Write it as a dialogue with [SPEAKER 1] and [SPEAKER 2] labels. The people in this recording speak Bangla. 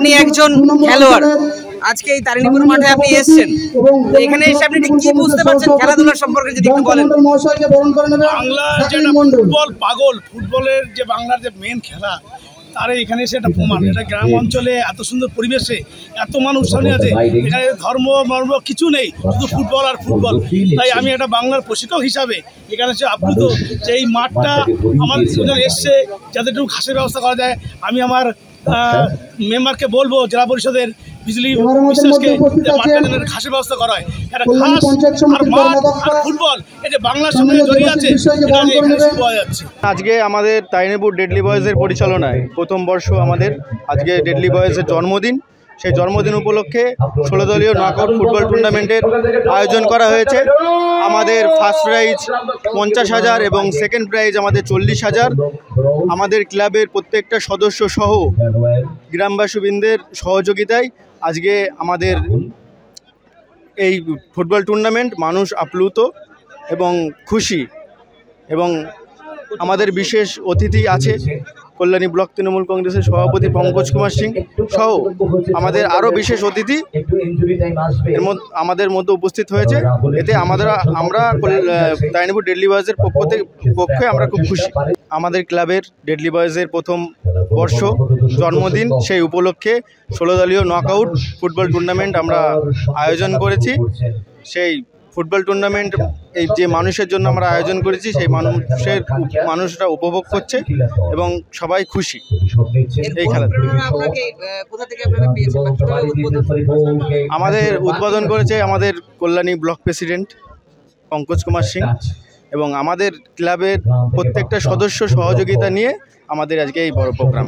[SPEAKER 1] আপনি একজন খেলোয়াড়, আজকে এই তারিণীপুর মাঠে আপনি এসেছেন, এখানে এসে আপনি কি বুঝতে পারছেন খেলাধুলার সম্পর্কে যদি একটু বলেন।
[SPEAKER 2] বাংলার যেটা ফুটবল পাগল, ফুটবলের যে বাংলার যে মেন খেলা, তার এখানে এসে একটা প্রমাণ। এটা গ্রাম অঞ্চলে এত সুন্দর পরিবেশে এত মানুষ সামনে আছে, এখানে ধর্ম মর্ম কিছু নেই, শুধু ফুটবল আর ফুটবল। তাই আমি একটা বাংলার প্রশিক্ষক হিসাবে এখানে এসে আপ্লুত যে এই মাঠটা আমার এসছে, যাতে একটু ঘাসের ব্যবস্থা করা যায়। আমি আমার মেম্বারকে বলবো, জেলা পরিষদের বিজলি বিশ্বাসকে, মাঠটা ঘাসের ব্যবস্থা করা হয়। একটা ঘাস আর মাঠ আর ফুটবল, এই যে বাংলার সঙ্গে জড়িয়ে আছে, পাওয়া যাচ্ছে।
[SPEAKER 3] আজকে আমাদের তারিণীপুর ডেডলি বয়েজের পরিচালনায় প্রথম বর্ষ আমাদের আজকে ডেডলি বয়েজের জন্মদিন। সেই জন্মদিন উপলক্ষে 16 দলীয় নকআউট ফুটবল টুর্নামেন্টের আয়োজন করা হয়েছে। আমাদের ফার্স্ট প্রাইজ 50,000 এবং সেকেন্ড প্রাইজ আমাদের 40,000। আমাদের ক্লাবের প্রত্যেকটা সদস্য সহ গ্রামবাসীবৃন্দের সহযোগিতায় আজকে আমাদের এই ফুটবল টুর্নামেন্ট মানুষ আপ্লুত এবং খুশি। এবং আমাদের বিশেষ অতিথি আছে কল্যাণী ব্লক তৃণমূল কংগ্রেসের সভাপতি পঙ্কজ কুমার সিং সহ আমাদের আরও বিশেষ অতিথি আমাদের মধ্যে উপস্থিত হয়েছে। এতে আমরা তারিণীপুর ডেডলি বয়েজের পক্ষে আমরা খুব খুশি। আমাদের ক্লাবের ডেডলি বয়েজের প্রথম বর্ষ জন্মদিন, সেই উপলক্ষে 16 দলীয় নকআউট ফুটবল টুর্নামেন্ট আমরা আয়োজন করেছি। সেই ফুটবল টুর্নামেন্ট এই যে মানুষের জন্য আমরা আয়োজন করেছি, সেই মানুষরা উপভোগ করছে এবং সবাই খুশি এই খেলা। আমাদের উদ্বোধন করেছে আমাদের কল্যাণী ব্লক প্রেসিডেন্ট পঙ্কজ কুমার সিং এবং আমাদের ক্লাবের প্রত্যেকটা সদস্য সহযোগিতা নিয়ে আমাদের আজকে এই বড় প্রোগ্রাম।